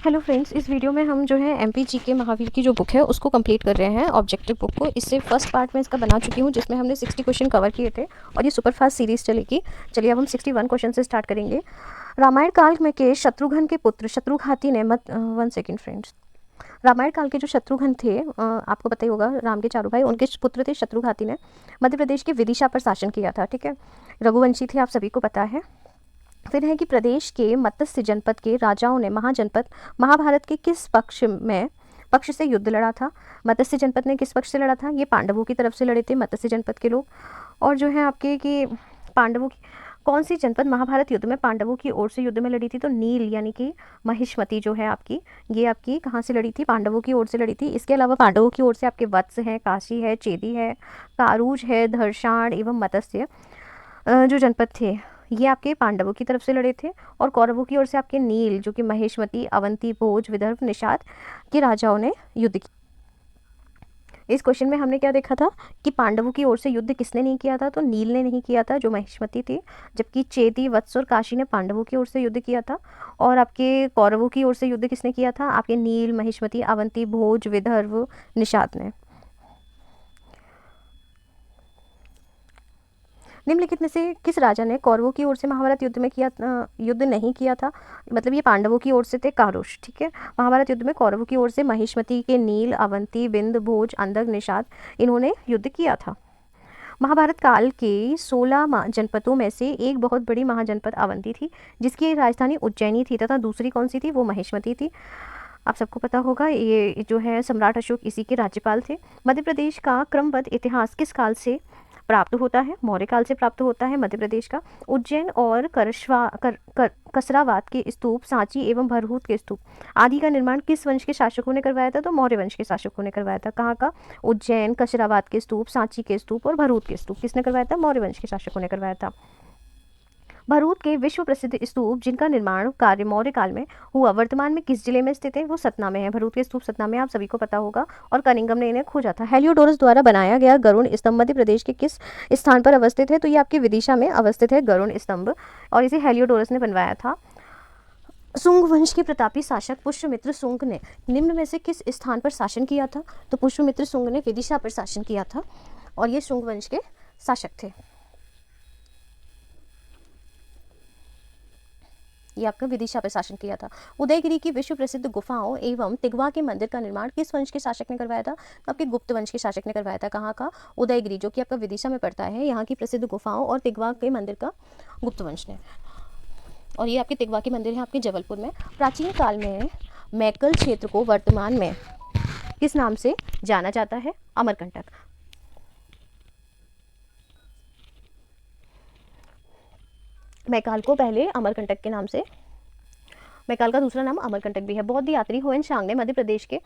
Hello friends, इस video में हम जो है एमपी जीके महावीर की जो बुक है उसको कंप्लीट कर रहे हैं, ऑब्जेक्टिव बुक को। इससे फर्स्ट पार्ट में इसका बना चुकी हूँ जिसमें हमने 60 क्वेश्चन कवर किए थे और ये सुपर फास्ट सीरीज़ चलेगी। चलिए अब हम 61 क्वेश्चन से स्टार्ट करेंगे। रामायण काल में के शत्रुघ्न के पुत्र शत्रुघाती ने वन सेकेंड फ्रेंड्स। रामायण काल के जो शत्रुघ्न थे, आपको पता ही होगा, राम के चारों भाई, उनके पुत्र थे शत्रुघाती ने मध्य प्रदेश के विदिशा पर शासन किया था। ठीक है, रघुवंशी थे, आप सभी को पता है। फिर है कि प्रदेश के मत्स्य जनपद के राजाओं ने महाजनपद महाभारत के किस पक्ष से युद्ध लड़ा था। मत्स्य जनपद ने किस पक्ष से लड़ा था? ये पांडवों की तरफ से लड़े थे मत्स्य जनपद के लोग। और जो है आपके कि पांडवों की कौन सी जनपद महाभारत युद्ध में पांडवों की ओर से युद्ध में लड़ी थी? तो नील यानी कि महिष्मती जो है आपकी, ये आपकी कहाँ से लड़ी थी? पांडवों की ओर से लड़ी थी। इसके अलावा पांडवों की ओर से आपके वत्स है, काशी है, चेदी है, कारूज है, धरषाण एवं मत्स्य जो जनपद थे ये आपके पांडवों की तरफ से लड़े थे। और कौरवों की ओर से आपके नील जो कि महेशमती, अवंती, भोज, विदर्भ, निषाद के राजाओं ने युद्ध किया। इस क्वेश्चन में हमने क्या देखा था कि पांडवों की ओर से युद्ध किसने नहीं किया था? तो नील ने नहीं किया था, जो महेशमती थी। जबकि चेदी, वत्स और काशी ने पांडवों की ओर से युद्ध किया था। और आपके कौरवों की ओर से युद्ध किसने किया था? आपके नील, महेशमती, अवंती, भोज, विदर्भ, निषाद ने। निम्नलिखित में से किस राजा ने कौरवों की ओर से महाभारत युद्ध में युद्ध नहीं किया था? मतलब ये पांडवों की ओर से थे कारुष। ठीक है, महाभारत युद्ध में कौरवों की ओर से महिष्मती के नील, अवंती, बिंद, भोज, अंधक, निषाद इन्होंने युद्ध किया था। महाभारत काल के 16 जनपदों में से एक बहुत बड़ी महाजनपद अवंती थी, जिसकी राजधानी उज्जैनी थी, तथा दूसरी कौन सी थी? वो महिष्मती थी। आप सबको पता होगा, ये जो है सम्राट अशोक इसी के राज्यपाल थे। मध्य प्रदेश का क्रमबद्ध इतिहास किस काल से प्राप्त होता है? मौर्य काल से प्राप्त होता है मध्य प्रदेश का। उज्जैन और कसरावात के स्तूप, सांची एवं भरहूत के स्तूप आदि का निर्माण किस वंश के शासकों ने करवाया था? तो मौर्य वंश के शासकों ने करवाया था। कहाँ का? उज्जैन, कसरावात के स्तूप, सांची के स्तूप और भरहूत के स्तूप किसने करवाया था? मौर्य वंश के शासकों ने करवाया था। भरूच के विश्व प्रसिद्ध स्तूप जिनका निर्माण कार्य मौर्य काल में हुआ, वर्तमान में किस जिले में स्थित है? वो सतना में है। भरूच के स्तूप सतना में, आप सभी को पता होगा। और कनिंगम ने इन्हें खोजा था। हेलियोडोरस द्वारा बनाया गया गरुड़ स्तंभ मध्य प्रदेश के किस स्थान पर अवस्थित है? तो ये आपके विदिशा में अवस्थित है गरुड़ स्तंभ, और इसे हेलियोडोरस ने बनवाया था। शुंग वंश के प्रतापी शासक पुष्यमित्र शुंग ने निम्न में से किस स्थान पर शासन किया था? तो पुष्यमित्र शुंग ने विदिशा पर शासन किया था, और ये शुंग वंश के शासक थे। ये आपका विदिशा पर शासन किया था। उदयगिरी की विश्व प्रसिद्ध गुफाओं एवं तिगवा के मंदिर का निर्माण किस वंश के शासक ने करवाया था? तो आपके गुप्त वंश के शासक ने करवाया था। कहाँ का? उदयगिरी, जो कि आपका विदिशा में पड़ता है। यहाँ की प्रसिद्ध गुफाओं और तिगवा के मंदिर का गुप्त वंश ने। और ये आपके तिगवा के मंदिर है आपके जबलपुर में। प्राचीन काल में मैकल क्षेत्र को वर्तमान में किस नाम से जाना जाता है? अमरकंटक। मैकाल को पहले अमरकंटक के नाम से, मैकाल का दूसरा नाम अमरकंटक भी है। बौद्ध यात्री हुएनसांग ने मध्य प्रदेश के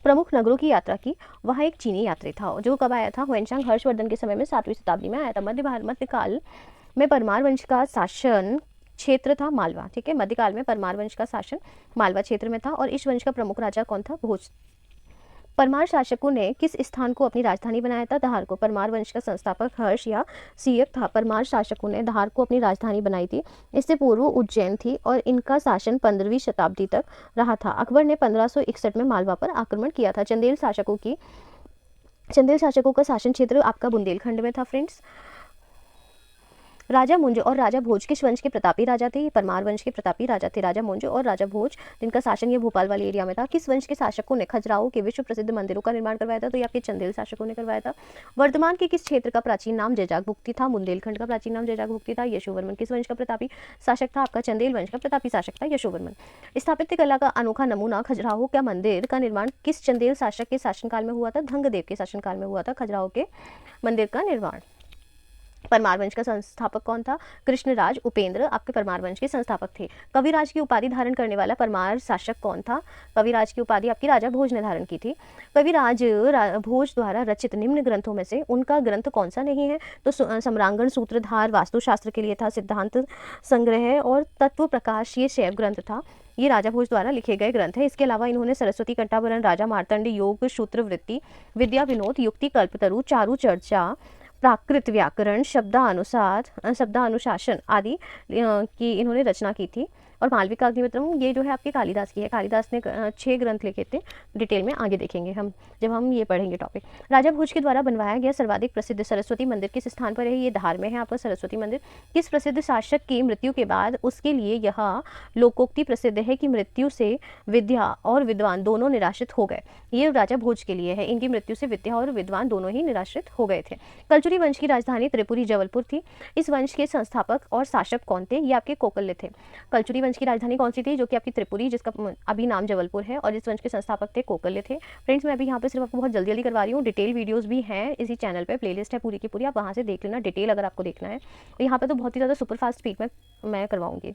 प्रमुख नगरों की यात्रा की। वह एक चीनी यात्री था। जो कब आया था? हुएनसांग हर्षवर्धन के समय में 7वीं शताब्दी में आया था। मध्यकाल में परमार वंश का शासन क्षेत्र था मालवा। ठीक है, मध्यकाल में परमार वंश का शासन मालवा क्षेत्र में था। और इस वंश का प्रमुख राजा कौन था? भोज। परमार शासकों ने किस स्थान को अपनी राजधानी बनाया था? धार को। परमार वंश का संस्थापक हर्ष या सियक था। परमार शासकों ने धार को अपनी राजधानी बनाई थी। इससे पूर्व उज्जैन थी और इनका शासन 15वीं शताब्दी तक रहा था। अकबर ने 1561 में मालवा पर आक्रमण किया था। चंदेल शासकों का शासन क्षेत्र आपका बुंदेलखंड में था फ्रेंड्स। राजा मुंज और राजा भोज किस वंश के प्रतापी राजा थे? परमार वंश के प्रतापी राजा थे राजा मुंज और राजा भोज, जिनका शासन ये भोपाल वाले एरिया में था। किस वंश के शासकों ने खजुराहो के विश्व प्रसिद्ध मंदिरों का निर्माण करवाया था? तो ये आपके चंदेल शासकों ने करवाया था। वर्तमान के किस क्षेत्र का प्राचीन नाम जैजागभुक्ति था? बुंदेलखंड का प्राचीन नाम जैजागभुक्ति था। यशोवर्मन किस वंश का प्रतापी शासक था? आपका चंदेल वंश का प्रतापी शासक था यशोवर्मन। स्थापत्य कला का अनोखा नमूना खजुराहो का मंदिर का निर्माण किस चंदेल शासक के शासनकाल में हुआ था? धंगदेव के शासनकाल में हुआ था खजुराहो के मंदिर का निर्माण। परमार वंश का संस्थापक कौन था? कृष्णराज उपेंद्र आपके परमार वंश के संस्थापक थे। कविराज की उपाधि धारण करने वाला परमार शासक कौन था? कविराज की उपाधि आपकी राजा भोज ने धारण की थी। कविराज भोज द्वारा रचित निम्न ग्रंथों में से उनका ग्रंथ कौन सा नहीं है? तो सम्रांगण, सूत्रधार वास्तुशास्त्र के लिए था, सिद्धांत संग्रह और तत्व प्रकाश ये शैव ग्रंथ था। ये राजा भोज द्वारा लिखे गए ग्रंथ है। इसके अलावा इन्होंने सरस्वती कंठाभरण, राजा मार्तंड, योग सूत्र वृत्ति, विद्या विनोद, युक्ति कल्पतरु, चारु चर्चा, प्राकृत व्याकरण, शब्दानुशासन आदि की इन्होंने रचना की थी। और मालविका अग्निमित्रम ये जो है आपके कालिदास की है। कालिदास ने 6 ग्रंथ लिखे थे, डिटेल में आगे देखेंगे हम जब हम ये पढ़ेंगे टॉपिक। राजा भोज के द्वारा बनवाया गया सर्वाधिक प्रसिद्ध सरस्वती मंदिर किस स्थान पर है? ये धार में है आपका सरस्वती मंदिर। किस प्रसिद्ध शासक की मृत्यु के बाद उसके लिए यह लोकोक्ति प्रसिद्ध है कि मृत्यु से विद्या और विद्वान दोनों निराश्रित हो गए? ये राजा भोज के लिए है, इनकी मृत्यु से विद्या और विद्वान दोनों ही निराश्रित हो गए थे। कलचुरी वंश की राजधानी त्रिपुरी जबलपुर थी। इस वंश के संस्थापक और शासक कौन थे? ये आपके कोकल्य थे। कलचुरी वंश की राजधानी कौन सी थी? जो कि आपकी त्रिपुरी, जिसका अभी नाम जबलपुर है, और इस वंश के संस्थापक थे कोकल्य थे। फ्रेंड्स, मैं अभी यहाँ पे सिर्फ आपको बहुत जल्दी जल्दी करवा रही हूँ। डिटेल वीडियोस भी हैं इसी चैनल पे, प्लेलिस्ट है पूरी की पूरी, आप वहाँ से देख लेना डिटेल अगर आपको देखना है। तो यहाँ पे तो बहुत ही ज़्यादा सुपर फास्ट स्पीड में मैं करवाऊंगी।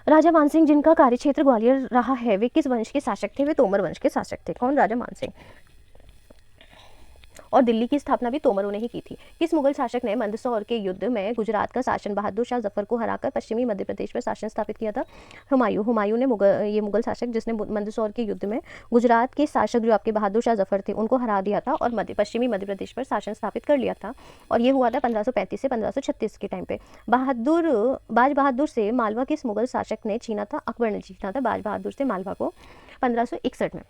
राजा मानसिंह जिनका कार्यक्षेत्र ग्वालियर रहा है, वे किस वंश के शासक थे? वे तोमर वंश के शासक थे। कौन? राजा मानसिंह। और दिल्ली की स्थापना भी तोमरों ने ही की थी। किस मुगल शासक ने मंदसौर के युद्ध में गुजरात का शासन बहादुर शाह जफर को हराकर पश्चिमी मध्य प्रदेश पर शासन स्थापित किया था? हुमायूं ने ये मुगल शासक जिसने मंदसौर के युद्ध में गुजरात के शासक जो आपके बहादुर शाह जफर थे उनको हरा दिया था और पश्चिमी मध्य प्रदेश पर शासन स्थापित कर लिया था। और ये हुआ था 1535 से 1536 के टाइम पे। बाज बहादुर से मालवा किस मुगल शासक ने छीना था? अकबर ने छीना था बाज बहादुर से मालवा को 1561 में।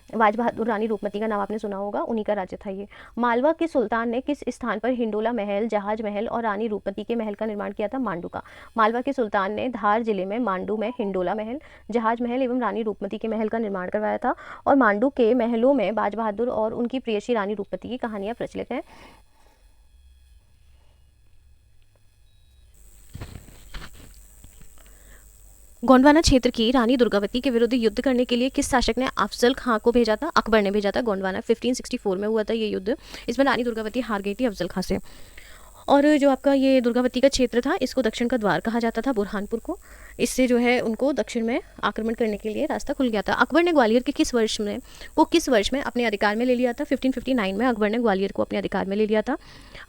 बाज बहादुर, रानी रूपमती का नाम आपने सुना होगा, उन्हीं का राज्य था ये। मालवा के सुल्तान ने किस स्थान पर हिंडोला महल, जहाज महल और रानी रूपमती के महल का निर्माण किया था? मांडू का। मालवा के सुल्तान ने धार जिले में मांडू में हिंडोला महल, जहाज महल एवं रानी रूपमती के महल का निर्माण करवाया था। और मांडू के महलों में बाज बहादुर और उनकी प्रेयसी रानी रूपमती की कहानियां प्रचलित हैं। गोंडवाना क्षेत्र की रानी दुर्गावती के विरुद्ध युद्ध करने के लिए किस शासक ने अफजल खां को भेजा था? अकबर ने भेजा था। गोंडवाना 1564 में हुआ था ये युद्ध। इसमें रानी दुर्गावती हार गई थी अफजल खां से। और जो आपका ये दुर्गावती का क्षेत्र था, इसको दक्षिण का द्वार कहा जाता था, बुरहानपुर को। इससे जो है उनको दक्षिण में आक्रमण करने के लिए रास्ता खुल गया था। अकबर ने ग्वालियर के किस वर्ष में अपने अधिकार में ले लिया था? 1559 में अकबर ने ग्वालियर को अपने अधिकार में ले लिया था।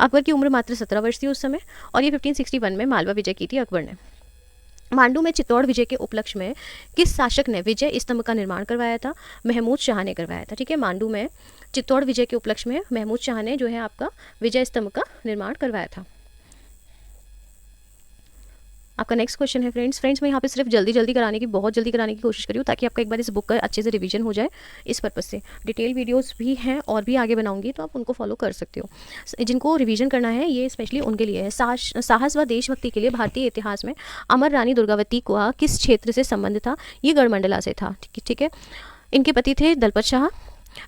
अकबर की उम्र मात्र 17 वर्ष थी उस समय, और ये 1561 में मालवा विजय की थी अकबर ने। मांडू में चित्तौड़ विजय के उपलक्ष्य में किस शासक ने विजय स्तंभ का निर्माण करवाया था? महमूद शाह ने करवाया था। ठीक है, मांडू में चित्तौड़ विजय के उपलक्ष्य में महमूद शाह ने जो है आपका विजय स्तंभ का निर्माण करवाया था। आपका नेक्स्ट क्वेश्चन है फ्रेंड्स मैं यहाँ पे सिर्फ बहुत जल्दी कराने की कोशिश करी हूँ, ताकि आपका एक बार इस बुक का अच्छे से रिवीजन हो जाए। इस पर्पज़ से डिटेल वीडियोस भी हैं और भी आगे बनाऊंगी, तो आप उनको फॉलो कर सकते हो। जिनको रिवीजन करना है ये स्पेशली उनके लिए है। साहस व देशभक्ति के लिए भारतीय इतिहास में अमर रानी दुर्गावती का किस क्षेत्र से संबंध था? ये गढ़मंडला से था। ठीक है, इनके पति थे दलपत शाह।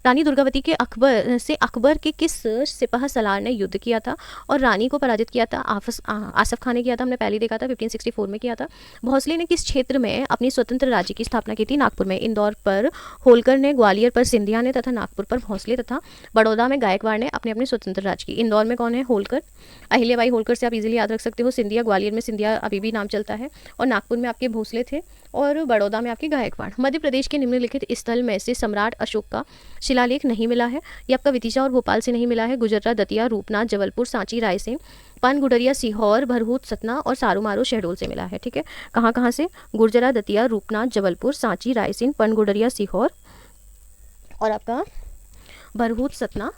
रानी दुर्गावती के अकबर के किस सिपह सलार ने युद्ध किया था और रानी को पराजित किया था? आसफ खान ने किया था, हमने पहले देखा था, 1564 में किया था। भोसले ने किस क्षेत्र में अपनी स्वतंत्र राज्य की स्थापना की थी? नागपुर में। इंदौर पर होलकर ने, ग्वालियर पर सिंधिया ने तथा नागपुर पर भोसले तथा बड़ौदा में गायकवाड़ ने अपने अपने स्वतंत्र राज्य की। इंदौर में कौन है? होलकर, अहिल्याबाई होलकर से आप इजीली याद रख सकते हो। सिंधिया, ग्वालियर में सिंधिया अभी भी नाम चलता है, और नागपुर में आपके भोसले थे, और बड़ौदा में आपके गायकवाड़। मध्य प्रदेश के निम्नलिखित स्थल में से सम्राट अशोक का शिलालेख नहीं मिला है। ये आपका विदिशा और भोपाल से नहीं मिला है। गुजर्रा, दतिया, रूपनाथ, जबलपुर, सांची, रायसेन, पनगुडरिया, सीहोर, भरहूत, सतना और सारूमारू शहडोल से मिला है। ठीक है, कहाँ से? गुर्जरा, दतिया, रूपनाथ, जबलपुर, सांची, रायसेन, पनगुडरिया, सीहोर और आपका भरहूत, सतना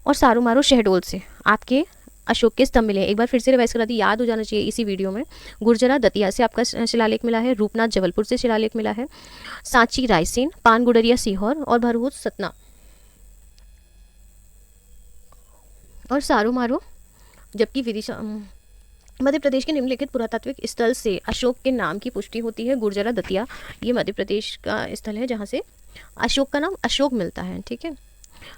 और सारूमारू शहडोल से आपके अशोक के स्तंभ मिले। एक बार फिर से रिवाइज करा दी, याद हो जाना चाहिए इसी वीडियो में। गुर्जरा, दतिया से आपका शिलालेख मिला है। रूपनाथ, जबलपुर से शिलालेख मिला है। सांची, रायसेन, पानगुडरिया, सीहोर और भरहूत, सतना और सारूमारू, जबकि विदिशा। मध्य प्रदेश के निम्नलिखित पुरातात्विक स्थल से अशोक के नाम की पुष्टि होती है। गुर्जरा, दतिया, ये मध्य प्रदेश का स्थल है जहाँ से अशोक का नाम अशोक मिलता है। ठीक है,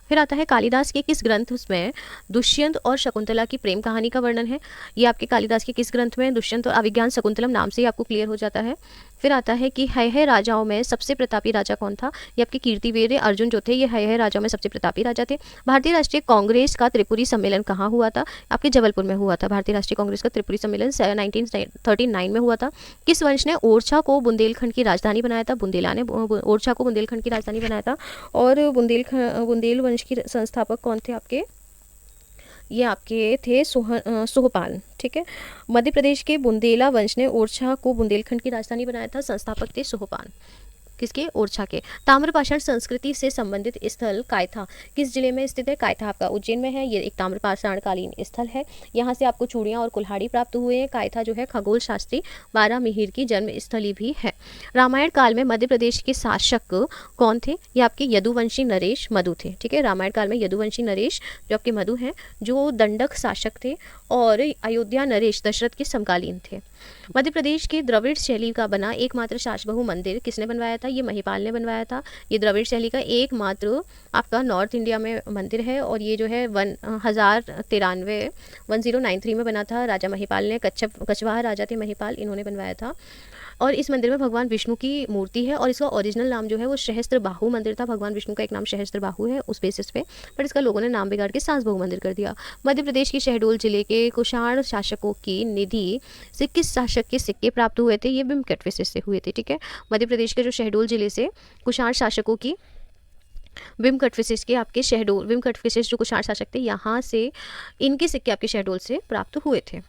फिर आता है कालिदास के किस ग्रंथ में दुष्यंत और शकुंतला की प्रेम कहानी का वर्णन है? ये आपके कालिदास के किस ग्रंथ में? दुष्यंत और अभिज्ञान शकुंतलम नाम से ही आपको क्लियर हो जाता है। फिर आता है कि है राजाओं में सबसे प्रतापी राजा कौन था? ये आपके कीर्तिवीर अर्जुन जो थे, ये है राजाओं में सबसे प्रतापी राजा थे। भारतीय राष्ट्रीय कांग्रेस का त्रिपुरी सम्मेलन कहाँ हुआ था? आपके जबलपुर में हुआ था। भारतीय राष्ट्रीय कांग्रेस का त्रिपुरी सम्मेलन 1939 में हुआ था। किस वंश ने ओरछा को बुंदेलखंड की राजधानी बनाया था? बुंदेला ने ओरछा को बुंदेलखंड की राजधानी बनाया था। और बुंदेल वंश की संस्थापक कौन थे आपके? ये आपके थे सोहपाल। ठीक है, मध्य प्रदेश के बुंदेला वंश ने ओरछा को बुंदेलखंड की राजधानी बनाया था। संस्थापक थे सोहपाल। किसके? ओरछा के। ताम्रपाषाण संस्कृति से संबंधित स्थल कायथा किस जिले में स्थित है? कायथा आपका उज्जैन में है। ये एक ताम्रपाषाण कालीन स्थल है। यहाँ से आपको चूड़ियाँ और कुल्हाड़ी प्राप्त हुए हैं। कायथा जो है खगोल शास्त्री बारामिहिर की जन्म स्थली भी है। रामायण काल में मध्य प्रदेश के शासक कौन थे? ये आपके यदुवंशी नरेश मधु थे। ठीक है, रामायण काल में यदुवंशी नरेश जो आपके मधु हैं, जो दंडक शासक थे और अयोध्या नरेश दशरथ के समकालीन थे। मध्य प्रदेश के द्रविड़ शैली का बना एकमात्र शासबहु मंदिर किसने बनवाया था? ये महिपाल ने बनवाया था। ये द्रविड़ शैली का एकमात्र आपका नॉर्थ इंडिया में मंदिर है और ये जो है 1093 में बना था। राजा महिपाल ने, कछवाहा राजा थे महिपाल, इन्होंने बनवाया था। और इस मंदिर में भगवान विष्णु की मूर्ति है और इसका ओरिजिनल नाम जो है वो सहस्त्रबाहु मंदिर था। भगवान विष्णु का एक नाम सहस्त्रबाहु है उस बेसिस पे, पर इसका लोगों ने नाम बिगाड़ के सासबहु मंदिर कर दिया। मध्य प्रदेश के शहडोल जिले के कुषाण शासकों की निधि से किस शासक के सिक्के प्राप्त हुए थे? ये बिम्कटविशेष से हुए थे। ठीक है, मध्य प्रदेश के जो शहडोल जिले से कुषाण शासकों की बिम्कटविशेष के आपके शहडोल, बिम्कटविशेष जो कुषाण शासक थे यहाँ से इनके सिक्के आपके शहडोल से प्राप्त हुए थे।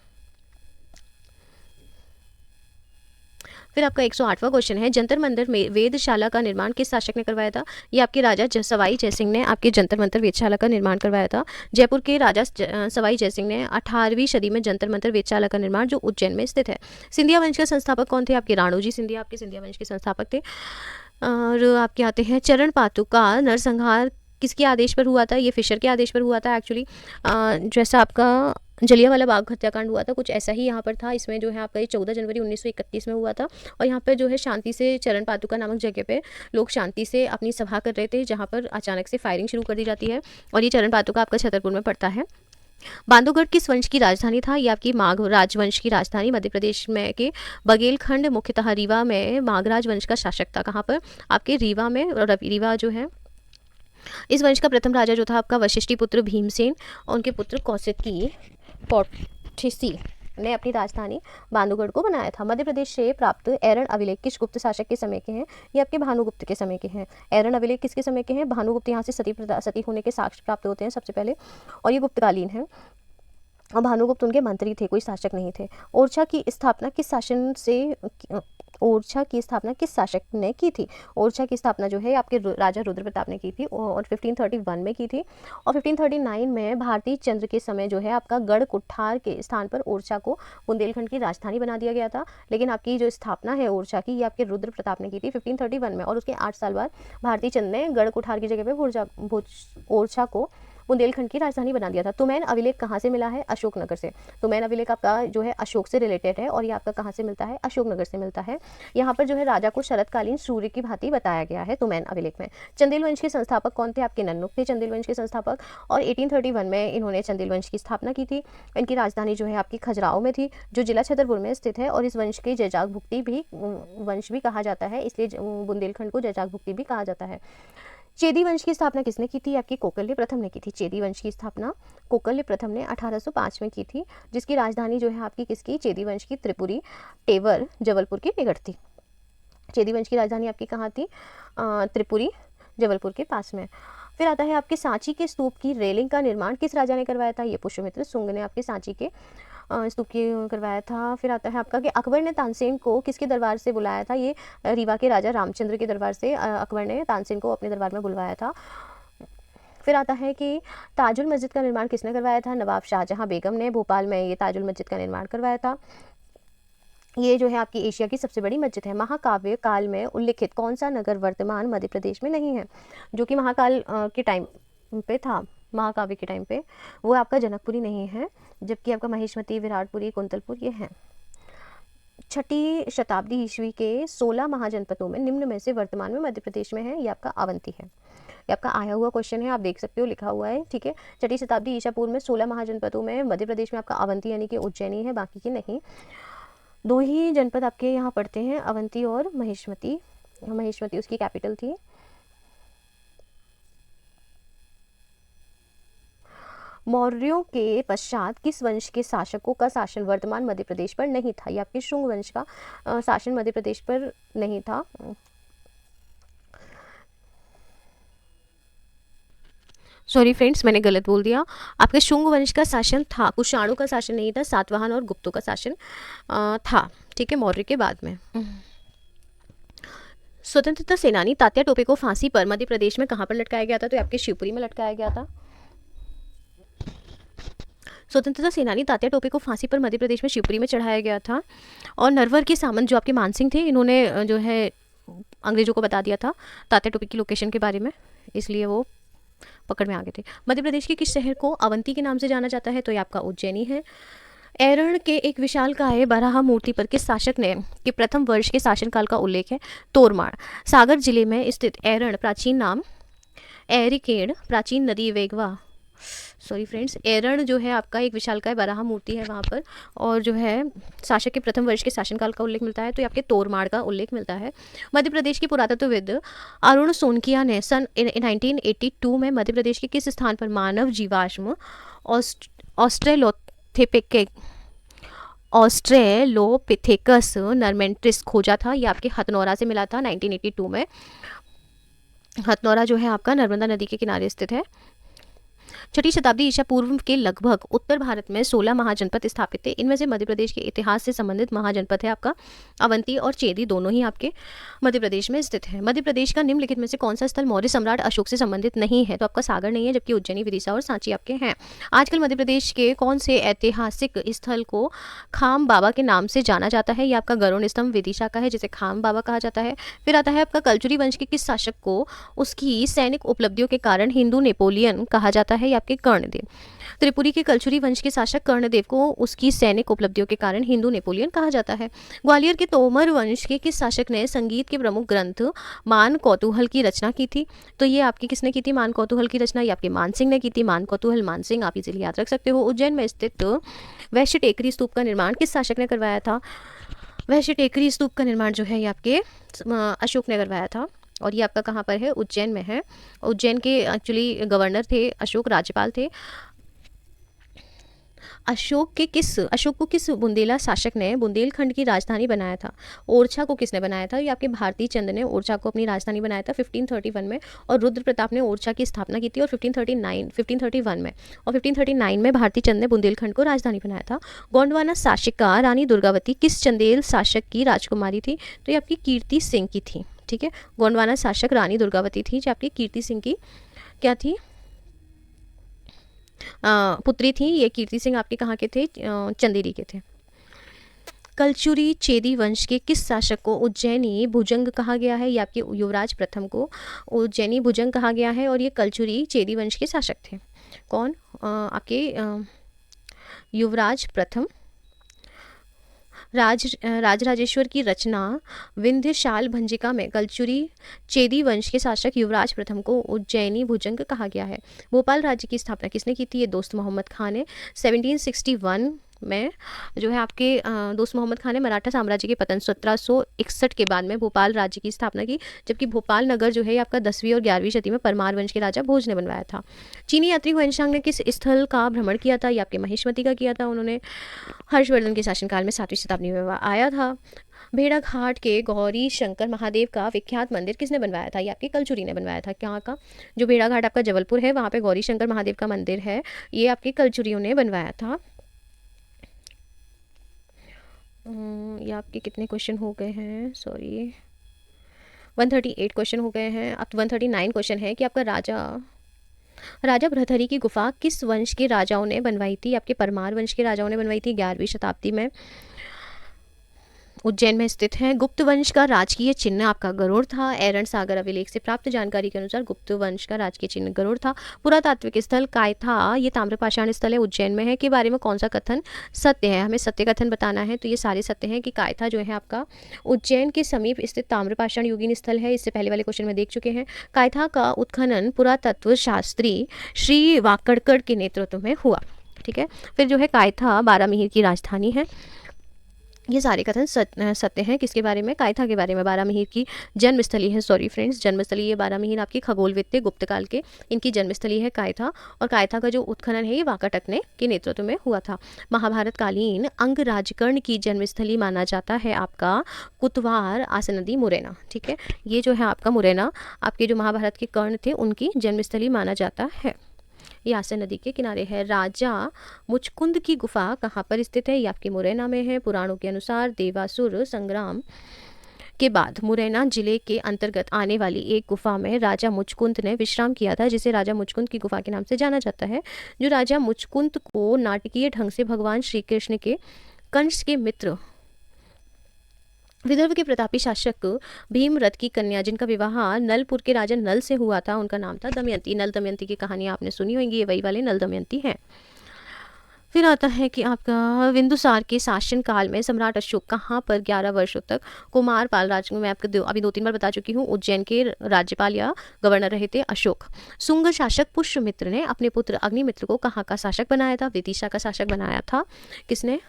फिर आपका 108वां क्वेश्चन है, जंतर मंतर में वेदशाला का निर्माण किस शासक ने करवाया था? ये आपके राजा सवाई जयसिंह ने आपके जंतर मंतर वेदशाला का निर्माण करवाया था। जयपुर के राजा सवाई जयसिंह ने 18वीं सदी में जंतर मंतर वेदशाला का निर्माण जो उज्जैन में स्थित है। सिंधिया वंश के संस्थापक कौन थे? आपके राणोजी सिंधिया आपके सिंधिया वंश के संस्थापक थे। और आपके आते हैं चरण पादुका का नरसंहार किसके आदेश पर हुआ था? ये फिशर के आदेश पर हुआ था। एक्चुअली जैसा आपका जलियांवाला बाग हत्याकांड हुआ था, कुछ ऐसा ही यहाँ पर था। इसमें जो है आपका ये 14 जनवरी 1931 में हुआ था और यहाँ पर जो है शांति से चरण पादुका नामक जगह पे लोग शांति से अपनी सभा कर रहे थे, जहाँ पर अचानक से फायरिंग शुरू कर दी जाती है और ये चरण पादुका आपका छतरपुर में पड़ता है। बांधवगढ़ किस वंश की राजधानी था? ये आपकी माघ राजवंश की राजधानी मध्य प्रदेश में के बघेलखंड मुख्यतः रीवा में माघराज वंश का शासक था। कहाँ पर? आपके रीवा में। और रीवा जो है इस वंश का प्रथम राजा जो था आपका वशिष्ठी पुत्र भीमसेन और उनके पुत्र कौशिकी पौठिसी ने अपनी राजधानी बांधवगढ़ को बनाया था। मध्य प्रदेश से प्राप्त एरन अभिलेख किस गुप्त शासक के समय के हैं? ये आपके भानुगुप्त के समय के हैं। एरन अभिलेख किसके समय के हैं? भानुगुप्त। यहाँ से सती होने के साक्ष्य प्राप्त होते हैं सबसे पहले और ये गुप्तकालीन है। और भानुगुप्त उनके मंत्री थे, कोई शासक नहीं थे। ओरछा की स्थापना किस शासक ने की थी? ओरछा की स्थापना जो है आपके राजा रुद्र प्रताप ने की थी और 1531 में की थी। और 1539 में भारतीय चंद्र के समय जो है आपका गढ़ कुठार के स्थान पर ओरछा को बुंदेलखंड की राजधानी बना दिया गया था। लेकिन आपकी जो स्थापना है ओरछा की, ये आपके रुद्र प्रताप ने की थी 1531 में और उसके 8 साल बाद भारतीय चंद्र ने गढ़ कुठार की जगह पे ओरछा को बुंदेलखंड की राजधानी बना दिया था। तुमैन अभिलेख कहाँ से मिला है? अशोकनगर से। तुमैन अभिलेख आपका जो है अशोक से रिलेटेड है और ये आपका कहाँ से मिलता है? अशोकनगर से मिलता है। यहाँ पर जो है राजा को शरतकालीन सूर्य की भांति बताया गया है तुमैन अभिलेख में। चंदेल वंश के संस्थापक कौन थे? आपके नन्नुक थे चंदेल वंश के संस्थापक और 1831 में इन्होंने चंदेल वंश की स्थापना की थी। इनकी राजधानी जो है आपकी खजुराहो में थी, जो जिला छतरपुर में स्थित है और इस वंश के जजाक भुक्ति भी वंश भी कहा जाता है, इसलिए बुंदेलखंड को जजाक भुक्ति भी कहा जाता है। चेदी वंश की स्थापना किसने की थी? आपकी कोकल्य प्रथम ने की थी। चेदी वंश की स्थापना कोकल्य प्रथम ने 1805 में की थी, जिसकी राजधानी जो है आपकी किसकी? चेदी वंश की त्रिपुरी टेवर जबलपुर के निकट थी। चेदी वंश की राजधानी आपकी कहाँ थी? त्रिपुरी जबलपुर के पास में। फिर आता है आपके सांची के स्तूप की रेलिंग का निर्माण किस राजा ने करवाया था? ये पुष्यमित्र शुंग ने आपके सांची के स्तूप की करवाया था। फिर आता है आपका कि अकबर ने तानसेन को किसके दरबार से बुलाया था? ये रीवा के राजा रामचंद्र के दरबार से अकबर ने तानसेन को अपने दरबार में बुलवाया था। फिर आता है कि ताजुल मस्जिद का निर्माण किसने करवाया था? नवाब शाहजहां बेगम ने भोपाल में ये ताजुल मस्जिद का निर्माण करवाया था। ये जो है आपकी एशिया की सबसे बड़ी मस्जिद है। महाकाव्य काल में उल्लिखित कौन सा नगर वर्तमान मध्य प्रदेश में नहीं है? जो कि महाकाल के टाइम पे था, महाकाव्य के टाइम पे, वो आपका जनकपुरी नहीं है, जबकि आपका महेशमती, विराटपुरी, कुंतलपुर ये हैं। 6ठी शताब्दी ईस्वी के 16 महाजनपदों में निम्न में से वर्तमान में मध्य प्रदेश में है, ये आपका अवंती है। ये आपका आया हुआ क्वेश्चन है, आप देख सकते हो लिखा हुआ है। ठीक है, 6ठी शताब्दी ईसा पूर्व में 16 महाजनपदों में मध्य प्रदेश में आपका अवंती यानी कि उज्जैनी है, बाकी की नहीं। 2 ही जनपद आपके यहाँ पड़ते हैं, अवंती और महेशमती। महेशमती उसकी कैपिटल थी। मौर्यों के पश्चात किस वंश के शासकों का शासन वर्तमान मध्य प्रदेश पर नहीं था? ये आपके शुंग वंश का शासन मध्य प्रदेश पर नहीं था। सॉरी फ्रेंड्स, मैंने गलत बोल दिया। आपके शुंग वंश का शासन था, कुषाणों का शासन नहीं था, सातवाहन और गुप्तों का शासन था। ठीक है, मौर्य के बाद में। स्वतंत्रता सेनानी तात्या टोपे को फांसी पर मध्य प्रदेश में कहाँ पर लटकाया गया था? तो ये आपके शिवपुरी में लटकाया गया था। स्वतंत्रता सेनानी तात्या टोपे को फांसी पर मध्य प्रदेश में शिवपुरी में चढ़ाया गया था। और नरवर के सामंत जो आपके मानसिंह थे, इन्होंने जो है अंग्रेजों को बता दिया था तात्या टोपे की लोकेशन के बारे में, इसलिए वो पकड़ में आ गए थे। मध्य प्रदेश के किस शहर को अवंती के नाम से जाना जाता है? तो ये आपका उज्जैनी है। ऐरण के एक विशालकाय बराह मूर्ति पर किस शासक ने के प्रथम वर्ष के शासनकाल का उल्लेख है? तोरमाड़। सागर जिले में स्थित ऐरण प्राचीन नाम एरिकेड, प्राचीन नदी वेगवा, सॉरी फ्रेंड्स, ऐरण जो है आपका एक विशालकाय बराह मूर्ति है वहाँ पर, और जो है शासक के प्रथम वर्ष के शासनकाल का उल्लेख मिलता है, तो ये आपके तोरमाड़ का उल्लेख मिलता है। मध्य प्रदेश के पुरातत्वविद अरुण सोनकिया ने सन 1982 में मध्य प्रदेश के किस स्थान पर मानव जीवाश्म ऑस्ट्रेलोपिथेकस नर्मेंट्रिस खोजा था? ये आपके हथनौरा से मिला था 1982 में। हथनौरा जो है आपका नर्मदा नदी के किनारे स्थित है। छठी शताब्दी ईसा पूर्व के लगभग उत्तर भारत में 16 महाजनपद स्थापित थे। इनमें से मध्य प्रदेश के इतिहास से संबंधित महाजनपद है आपका अवंती और चेदी, दोनों ही आपके मध्य प्रदेश में स्थित है। मध्य प्रदेश का निम्नलिखित में से कौन सा स्थल मौर्य सम्राट अशोक से संबंधित नहीं है? तो आपका सागर नहीं है, जबकि उज्जैनी, विदिशा और सांची आपके हैं। आजकल मध्य प्रदेश के कौन से ऐतिहासिक स्थल को खाम बाबा के नाम से जाना जाता है? ये आपका गरुड़ स्तंभ विदिशा का है, जिसे खाम बाबा कहा जाता है। फिर आता है आपका कलचुरी वंश के किस शासक को उसकी सैनिक उपलब्धियों के कारण हिंदू नेपोलियन कहा जाता है? आपके कर्णदेव। त्रिपुरी के कलचुरी वंश के शासक कर्णदेव को उसकी सैनिक उपलब्धियों के कारण हिंदू नेपोलियन कहा जाता है। ग्वालियर के तोमर वंश के किस शासक ने संगीत के प्रमुख ग्रंथ मान कौतूहल की रचना की थी? तो ये आपकी किसने की थी मान कौतूहल की रचना? ये आपके मानसिंह ने की थी। मान कौतूहल, मानसिंह आप इजीली याद रख सकते हो। उज्जैन में स्थित वैश्य टेकरी स्तूप का निर्माण किस शासक ने करवाया था? वैश्य टेकरी स्तूप का निर्माण जो है ये आपके अशोक ने करवाया था। और ये आपका कहाँ पर है? उज्जैन में है। उज्जैन के एक्चुअली गवर्नर थे अशोक, राज्यपाल थे। अशोक को किस बुंदेला शासक ने बुंदेलखंड की राजधानी बनाया था? ओरछा को किसने बनाया था? ये आपके भारती चंद ने ओरछा को अपनी राजधानी बनाया था 1531 में, और रुद्र प्रताप ने ओरछा की स्थापना की थी और 1531 में, और 1539 में भारती चंद ने बुंदेलखंड को राजधानी बनाया था। गोंडवाना शासिका रानी दुर्गावती किस चंदेल शासक की राजकुमारी थी? तो ये आपकी कीर्ति सिंह की थी। ठीक है, गोंडवाना शासक रानी दुर्गावती थी, जो आपकी कीर्ति सिंह की क्या थी? पुत्री थी। ये कीर्ति सिंह आपके कहाँ के थे? चंदेरी के थे। कलचुरी चेदी वंश के किस शासक को उज्जैनी भुजंग कहा गया है? ये आपके युवराज प्रथम को उज्जैनी भुजंग कहा गया है, और ये कलचुरी चेदी वंश के शासक थे। कौन? आपके युवराज प्रथम। राजराजेश्वर की रचना विंध्यशाल भंजिका में कलचुरी चेदी वंश के शासक युवराज प्रथम को उज्जैनी भुजंग कहा गया है। भोपाल राज्य की स्थापना किसने की थी? ये दोस्त मोहम्मद खान ने 1761 में जो है आपके दोस्त मोहम्मद खान ने मराठा साम्राज्य के पतन 1761 के बाद में भोपाल राज्य की स्थापना की, जबकि भोपाल नगर जो है आपका 10वीं और 11वीं शती में परमार वंश के राजा भोज ने बनवाया था। चीनी यात्री हुएनसांग ने किस स्थल का भ्रमण किया था? ये आपके महेशमती का किया था उन्होंने। हर्षवर्धन के शासनकाल में 7वीं शताब्दी में आया था। भेड़ाघाट के गौरी शंकर महादेव का विख्यात मंदिर किसने बनवाया था? ये आपके कलचुरी ने बनवाया था। क्या का? जो भेड़ाघाट आपका जबलपुर है, वहाँ पे गौरी शंकर महादेव का मंदिर है, ये आपके कलचुरियों ने बनवाया था। ये आपके कितने क्वेश्चन हो गए हैं? सॉरी, 138 क्वेश्चन हो गए हैं। अब 139 क्वेश्चन है कि आपका राजा भृतहरि की गुफा किस वंश के राजाओं ने बनवाई थी? आपके परमार वंश के राजाओं ने बनवाई थी 11वीं शताब्दी में। उज्जैन में स्थित है। गुप्त वंश का राजकीय चिन्ह आपका गरुड़ था। ऐरण सागर अभिलेख से प्राप्त जानकारी के अनुसार गुप्त वंश का राजकीय चिन्ह गरुड़ था। पुरातात्विक स्थल कायथा, ये ताम्रपाषाण स्थल है, उज्जैन में है, के बारे में कौन सा कथन सत्य है? हमें सत्य कथन बताना है, तो ये सारे सत्य हैं कि कायथा जो है आपका उज्जैन के समीप स्थित ताम्रपाषाण युगीन स्थल है। इससे पहले वाले क्वेश्चन में देख चुके हैं। कायथा का उत्खनन पुरातत्व शास्त्री श्री वाकड़कर के नेतृत्व में हुआ। ठीक है, फिर जो है कायथा बारामीर की राजधानी है। ये सारे कथन सत्य हैं। किसके बारे में? कायथा के बारे में। बारामीर की जन्मस्थली है, सॉरी फ्रेंड्स, जन्मस्थली ये बारामीर आपकी खगोलविद्य गुप्त काल के इनकी जन्मस्थली है कायथा, और कायथा का जो उत्खनन है ये वाकाटक ने के नेतृत्व में हुआ था। महाभारत कालीन अंग राजकर्ण की जन्मस्थली माना जाता है आपका कुतवार आसनदी मुरैना। ठीक है, ये जो है आपका मुरैना आपके जो महाभारत के कर्ण थे उनकी जन्मस्थली माना जाता है। ये आसन नदी के किनारे है। राजा मुचकुंद की गुफा कहाँ पर स्थित है? ये आपके मुरैना में है। पुराणों के अनुसार देवासुर संग्राम के बाद मुरैना जिले के अंतर्गत आने वाली एक गुफा में राजा मुचकुंद ने विश्राम किया था, जिसे राजा मुचकुंद की गुफा के नाम से जाना जाता है। जो राजा मुचकुंद को नाटकीय ढंग से भगवान श्री कृष्ण के कंस के मित्र विदर्भ के प्रतापी शासक भीमरथ की कन्या, जिनका विवाह नलपुर के राजा नल से हुआ था, उनका नाम था दमयंती। नल दमयंती की कहानी आपने सुनी होगी, ये वही वाले नल दमयंती हैं। फिर आता है कि आपका बिंदुसार के शासन काल में सम्राट अशोक कहाँ पर 11 वर्षों तक कुमारपाल राज, मैं आपको अभी 2-3 बार बता चुकी हूँ, उज्जैन के राज्यपाल या गवर्नर रहे थे अशोक। शुंग शासक पुष्यमित्र ने अपने पुत्र अग्निमित्र को कहाँ का शासक बनाया था? विदिशा का शासक बनाया था। किसने?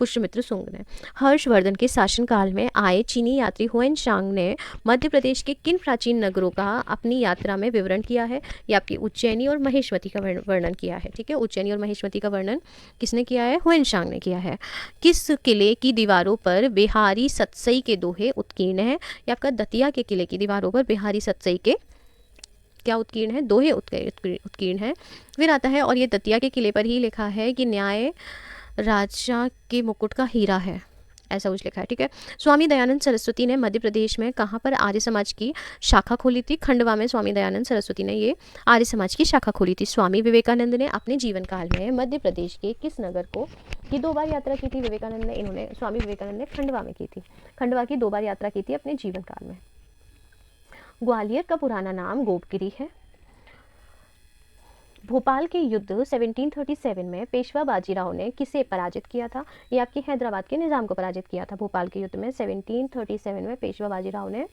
पुष्यमित्र शुंग ने। हर्षवर्धन के शासनकाल में आए चीनी यात्री हुएनसांग ने मध्य प्रदेश के किन प्राचीन नगरों का अपनी यात्रा में विवरण किया है? ये आपकी उज्जैनी और महेश्वती का वर्णन किया है। ठीक है, उज्जैनी और महेश्वती का वर्णन किसने किया है? हुएनसांग ने किया है। किस किले की दीवारों पर बिहारी सतसई के दोहे उत्कीर्ण है? ये आपका दतिया के किले की दीवारों पर बिहारी सतसई के क्या उत्कीर्ण है? दोहे उत्कीर्ण है। फिर आता है, और ये दतिया के किले पर ही लिखा है कि न्याय राजा के मुकुट का हीरा है, ऐसा कुछ लिखा है। ठीक है, स्वामी दयानंद सरस्वती ने मध्य प्रदेश में कहाँ पर आर्य समाज की शाखा खोली थी? खंडवा में स्वामी दयानंद सरस्वती ने ये आर्य समाज की शाखा खोली थी। स्वामी विवेकानंद ने अपने जीवन काल में मध्य प्रदेश के किस नगर को की 2 बार यात्रा की थी? विवेकानंद ने स्वामी विवेकानंद ने खंडवा में की थी। खंडवा की 2 बार यात्रा की थी अपने जीवन काल में। ग्वालियर का पुराना नाम गोपगिरी है। भोपाल के युद्ध 1737 में पेशवा बाजीराव ने किसे पराजित किया था? ये आपके हैदराबाद के निज़ाम को पराजित किया था। भोपाल के युद्ध में 1737 में पेशवा बाजीराव ने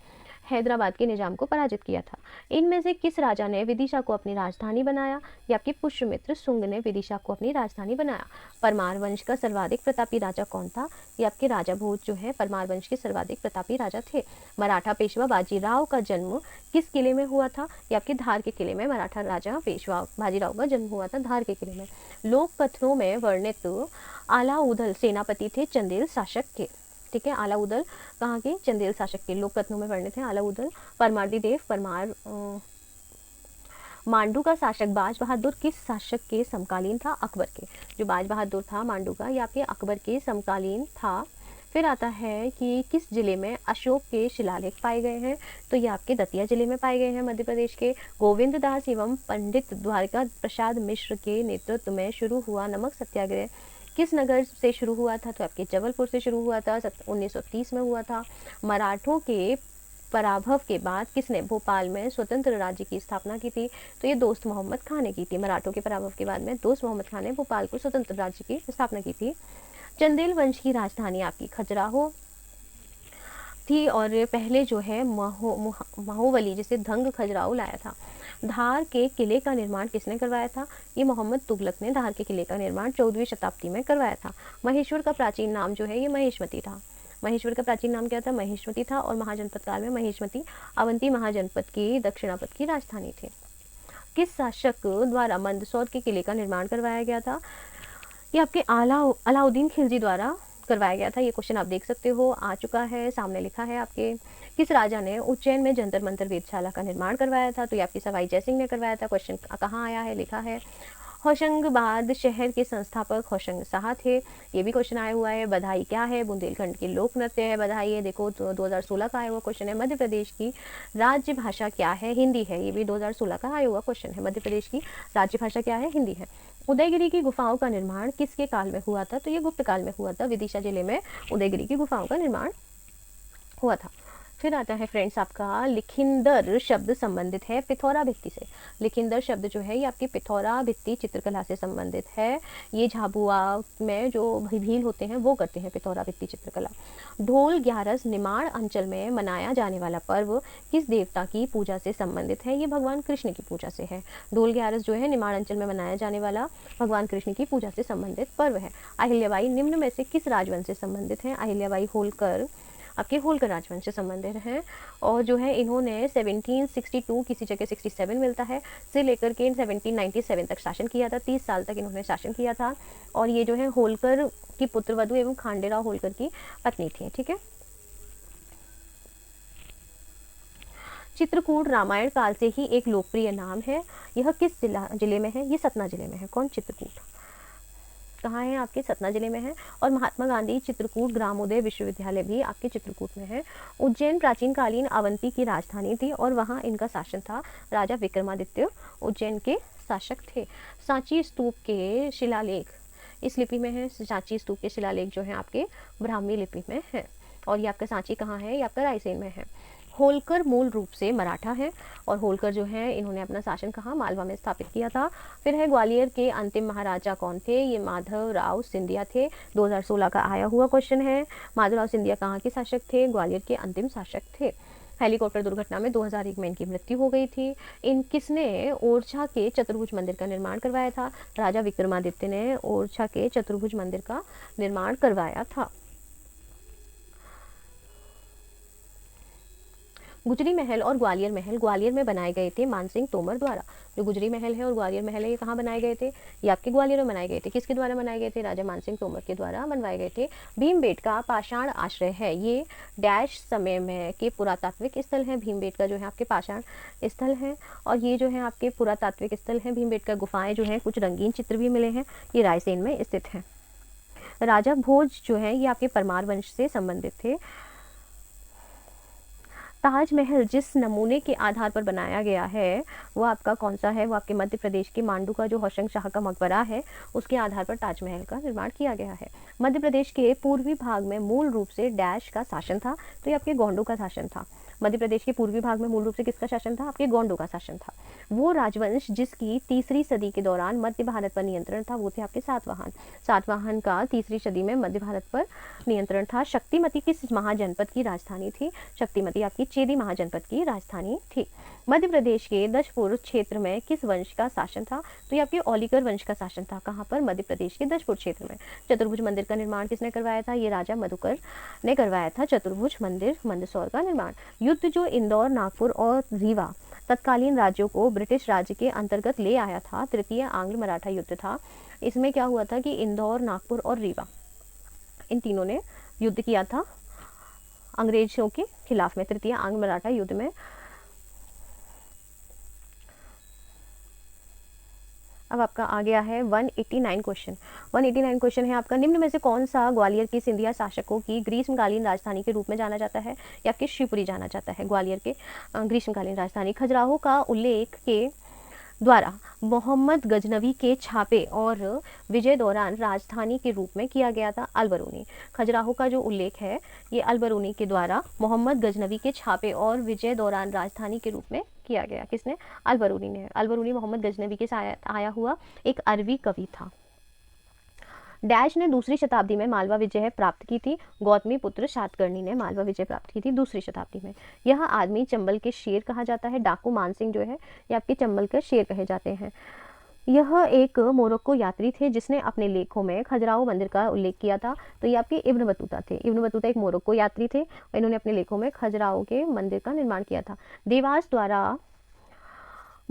हैदराबाद के निजाम को पराजित किया था। इनमें से किस राजा ने विदिशा को अपनी राजधानी बनाया? ये आपके पुष्यमित्र शुंग ने विदिशा को अपनी राजधानी बनाया। परमार वंश का सर्वाधिक प्रतापी राजा कौन था? ये आपके राजा भोज जो है परमार वंश के सर्वाधिक प्रतापी राजा थे। मराठा पेशवा बाजीराव का जन्म किस किले में हुआ था? ये आपके धार के किले में मराठा राजा पेशवा बाजीराव का जन्म हुआ था, धार के किले में। लोक कथनों में वर्णित आलाउदल सेनापति थे चंदेल शासक के। ठीक है, आलाउदल कहाँ के? चंदेल शासक के। लोक कथनों में वर्णित है आलाउदल। परमार्दिदेव परमार मांडू का शासक बाज बहादुर किस शासक के समकालीन था? अकबर के। जो बाज बहादुर था मांडू का, ये आपके अकबर के समकालीन था। फिर आता है कि किस जिले में अशोक के शिलालेख पाए गए हैं? तो ये आपके दतिया जिले में पाए गए हैं, मध्य प्रदेश के। गोविंद दास एवं पंडित द्वारका प्रसाद मिश्र के नेतृत्व में शुरू हुआ नमक सत्याग्रह किस नगर से शुरू हुआ था? तो आपके जबलपुर से शुरू हुआ था, 1930 में हुआ था। मराठों के पराभव के बाद किसने भोपाल में स्वतंत्र राज्य की स्थापना की थी? तो ये दोस्त मोहम्मद खान ने की थी। मराठों के पराभव के बाद में दोस्त मोहम्मद खान ने भोपाल को स्वतंत्र राज्य की स्थापना की थी। चंदेल वंश की राजधानी आपकी खजुराहो थी, और पहले जो है महोवली जिसे धंग खजुराहो लाया था। धार के किले का निर्माण किसने करवाया था? ये मोहम्मद तुगलक ने धार के किले का निर्माण 14वीं शताब्दी में करवाया था। महेश्वर का प्राचीन नाम जो है ये महेशमती था। महेश्वर का प्राचीन नाम क्या था? महेशमती था। और महाजनपद काल में महेशमती अवंती महाजनपद की दक्षिणापद की राजधानी थी। किस शासक द्वारा मंदसौर के किले का निर्माण करवाया गया था? ये आपके अलाउद्दीन खिलजी द्वारा करवाया गया था। ये क्वेश्चन आप देख सकते हो, आ चुका है, सामने लिखा है आपके। किस राजा ने उज्जैन में जंतर मंतर वेधशाला का निर्माण करवाया था? तो ये आपकी सवाई जयसिंह ने करवाया था। क्वेश्चन कहाँ आया है, लिखा है। होशंगाबाद शहर के संस्थापक होशंग शाह थे, ये भी क्वेश्चन आया हुआ है। बधाई क्या है? बुंदेलखंड की लोक नृत्य है बधाई है। देखो 2016 का आया हुआ क्वेश्चन है। मध्य प्रदेश की राज्य भाषा क्या है? हिंदी है, ये भी 2016 का आया हुआ क्वेश्चन है। मध्य प्रदेश की राज्य भाषा क्या है? हिंदी है। उदयगिरी की गुफाओं का निर्माण किसके काल में हुआ था? तो ये गुप्त काल में हुआ था। विदिशा जिले में उदयगिरी की गुफाओं का निर्माण हुआ था। फिर आता है फ्रेंड्स आपका लिखिंदर शब्द संबंधित है पिथौरा भित्ति से। लिखिंदर शब्द जो है ये आपकी पिथौरा भित्ति चित्रकला से संबंधित है। ये झाबुआ में जो भील होते हैं वो करते हैं पिथौरा भित्ति चित्रकला। ढोल ग्यारस निमाड़ अंचल में मनाया जाने वाला पर्व किस देवता की पूजा से संबंधित है? ये भगवान कृष्ण की पूजा से है। ढोल ग्यारस जो है निमाड़ अंचल में मनाया जाने वाला भगवान कृष्ण की पूजा से संबंधित पर्व है। अहिल्याबाई निम्न में से किस राजवंश से संबंधित है? अहिल्याबाई होलकर आपके होलकर राजवंश से संबंधित हैं। और जो है इन्होंने 1762 किसी जगह 67 मिलता है से लेकर के 1797 तक शासन किया था। 30 साल तक इन्होंने शासन किया था। और ये जो है होलकर की पुत्रवधु एवं खांडेराव होलकर की पत्नी थी। ठीक है, चित्रकूट रामायण काल से ही एक लोकप्रिय नाम है। यह किस जिले में है? ये सतना जिले में है। कौन? चित्रकूट। कहाँ है, आपके सतना जिले में है। और महात्मा गांधी चित्रकूट ग्रामोदय विश्वविद्यालय भी आपके चित्रकूट में है। उज्जैन प्राचीन कालीन अवंती की राजधानी थी और वहाँ इनका शासन था। राजा विक्रमादित्य उज्जैन के शासक थे। सांची स्तूप के शिलालेख इस लिपि में है। सांची स्तूप के शिलालेख जो है आपके ब्राह्मी लिपि में है। और ये आपका सांची कहाँ है, ये आपका रायसेन में है। होलकर मूल रूप से मराठा है और होलकर जो है इन्होंने अपना शासन कहाँ, मालवा में स्थापित किया था। फिर है ग्वालियर के अंतिम महाराजा कौन थे, ये माधव राव सिंधिया थे। 2016 का आया हुआ क्वेश्चन है। माधव राव सिंधिया कहाँ के शासक थे, ग्वालियर के अंतिम शासक थे। हेलीकॉप्टर दुर्घटना में 2001 में इनकी मृत्यु हो गई थी। इन किसने ओरछा के चतुर्भुज मंदिर का निर्माण करवाया था, राजा विक्रमादित्य ने ओरछा के चतुर्भुज मंदिर का निर्माण करवाया था। गुजरी महल और ग्वालियर महल ग्वालियर में बनाए गए थे मानसिंह तोमर द्वारा। जो गुजरी महल है और ग्वालियर महल है ये कहाँ बनाए गए थे, ये आपके ग्वालियर में बनाए गए थे। किसके द्वारा बनाए गए थे, राजा मानसिंह तोमर के द्वारा बनवाए गए थे। भीमबेटका पाषाण आश्रय है, ये डैश समय में के पुरातात्विक स्थल है। भीमबेटका जो है आपके पाषाण स्थल है और ये जो है आपके पुरातात्विक स्थल है। भीमबेटका गुफाएं जो हैं, कुछ रंगीन चित्र भी मिले हैं, ये रायसेन में स्थित है। राजा भोज जो है ये आपके परमार वंश से संबंधित थे। ताजमहल जिस नमूने के आधार पर बनाया गया है वो आपका कौन सा है, वो आपके मध्य प्रदेश के मांडू का जो होशंग शाह का मकबरा है उसके आधार पर ताजमहल का निर्माण किया गया है। मध्य प्रदेश के पूर्वी भाग में मूल रूप से डैश का शासन था, तो ये आपके गोंडों का शासन था। मध्य प्रदेश के पूर्वी भाग में मूल रूप से किसका शासन था, आपके गोंडों का शासन था। वो राजवंश जिसकी तीसरी सदी के दौरान मध्य भारत पर नियंत्रण था वो थे आपके सातवाहन। सातवाहन का तीसरी सदी में मध्य भारत पर नियंत्रण था। शक्तिमती किस महाजनपद की राजधानी थी, शक्तिमती आपकी चेदी महाजनपद की राजधानी थी। मध्य प्रदेश के दशपुर क्षेत्र में किस वंश का शासन था, तो ये आपके औलिकर वंश का शासन था। कहाँ पर, मध्य प्रदेश के दशपुर क्षेत्र में। चतुर्भुज मंदिर का निर्माण किसने करवाया था, ये राजा मधुकर ने करवाया था चतुर्भुज मंदिर मंदसौर का निर्माण। युद्ध जो इंदौर, नागपुर और रीवा तत्कालीन राज्यों को ब्रिटिश राज्य के अंतर्गत ले आया था, तृतीय आंग्ल मराठा युद्ध था। इसमें क्या हुआ था कि इंदौर, नागपुर और रीवा इन तीनों ने युद्ध किया था अंग्रेजों के खिलाफ में, तृतीय आंग्ल मराठा युद्ध में। अब आपका आ गया है 189 क्वेश्चन। 189 क्वेश्चन है आपका, निम्न में से कौन सा ग्वालियर की सिंधिया शासकों की ग्रीष्मकालीन राजधानी के रूप में जाना जाता है, या आपके शिवपुरी जाना जाता है। ग्वालियर के ग्रीष्मकालीन राजधानी। खजुराहो का उल्लेख के द्वारा मोहम्मद गजनवी के छापे और विजय दौरान राजधानी के रूप में किया गया था अलबरूनी। खजुराहो का जो उल्लेख है ये अलबरूनी के द्वारा मोहम्मद गजनवी के छापे और विजय दौरान राजधानी के रूप में किया गया। किसने, अलबरूनी ने। अलबरूनी मोहम्मद गजनवी के साथ आया हुआ एक अरबी कवि था। डैश ने दूसरी शताब्दी में मालवा विजय प्राप्त की थी, गौतमी पुत्र सातकर्णी ने मालवा विजय प्राप्त की थी दूसरी शताब्दी में। यह आदमी चंबल के शेर कहा जाता है। डाकू मानसिंह जो है ये आपके चंबल के शेर कहे जाते हैं। यह एक मोरक्को यात्री थे जिसने अपने लेखों में खजुराहो मंदिर का उल्लेख किया था, तो ये आपके इब्न बतूता थे। इब्न बतूता एक मोरक्को यात्री थे और इन्होंने अपने लेखों में खजुराहो के मंदिर का निर्माण किया था। देवास द्वारा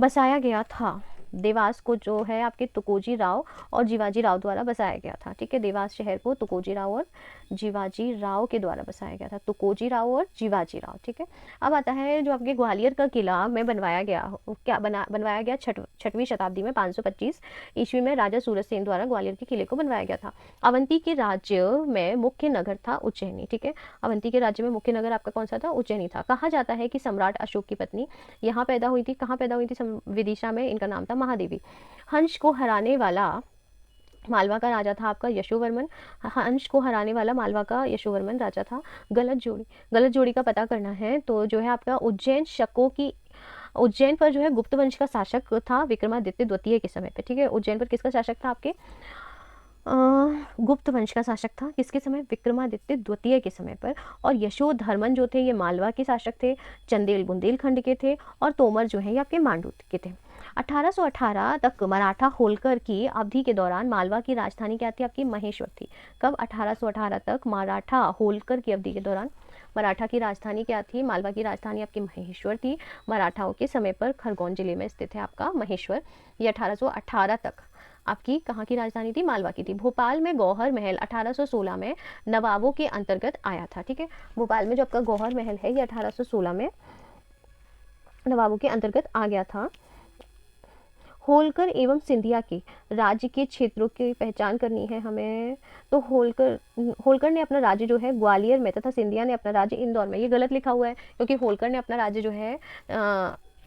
बसाया गया था। देवास को जो है आपके तुकोजी राव और जीवाजी राव द्वारा बसाया गया था। ठीक है, देवास शहर को तुकोजी राव और जीवाजी राव के द्वारा बसाया गया था। तुकोजी राव और जीवाजी राव। ठीक है, अब आता है जो आपके ग्वालियर का किला में बनवाया गया, क्या बनवाया गया छठवीं शताब्दी में 525 ईस्वी में राजा सूरजसेन द्वारा ग्वालियर के किले को बनवाया गया था। अवंती के राज्य में मुख्य नगर था उज्जैनी। ठीक है, अवंती के राज्य में मुख्य नगर आपका कौन सा था, उज्जैनी था। कहा जाता है कि सम्राट अशोक की पत्नी यहाँ पैदा हुई थी। कहाँ पैदा हुई थी, विदिशा में। इनका नाम था महादेवी। हंस को हराने वाला मालवा का राजा था आपका यशोवर्मन। हंस को हराने वाला मालवा का यशोवर्मन राजा था। गलत जोड़ी का पता करना है तो जो है आपका उज्जैन पर जो है गुप्त वंश का शासक था विक्रमादित्य द्वितीय के समय पे। ठीक है, उज्जैन पर किसका शासक था, आपके गुप्त वंश का शासक था। किसके समय, विक्रमादित्य द्वितीय के समय पर। और यशोधर्मन जो थे ये मालवा के शासक थे, चंदेल बुंदेलखंड के थे और तोमर जो है ये आपके मांडू के थे। 1818 तक मराठा होलकर की अवधि के दौरान मालवा की राजधानी क्या थी, आपकी महेश्वर थी। कब, 1818 तक मराठा होलकर की अवधि के दौरान मराठा की राजधानी क्या थी, मालवा की राजधानी आपकी महेश्वर थी। मराठाओं के समय पर खरगोन जिले में स्थित है आपका महेश्वर। ये 1818 तक आपकी कहाँ की राजधानी थी, मालवा की थी। भोपाल में गौहर महल 1816 में नवाबों के अंतर्गत आया था। ठीक है, भोपाल में जो आपका गौहर महल है ये 1816 में नवाबों के अंतर्गत आ गया था। होलकर एवं सिंधिया के राज्य के क्षेत्रों की पहचान करनी है हमें। तो होलकर ने अपना राज्य जो है ग्वालियर में तथा सिंधिया ने अपना राज्य इंदौर में। ये गलत लिखा हुआ है क्योंकि होलकर ने अपना राज्य जो है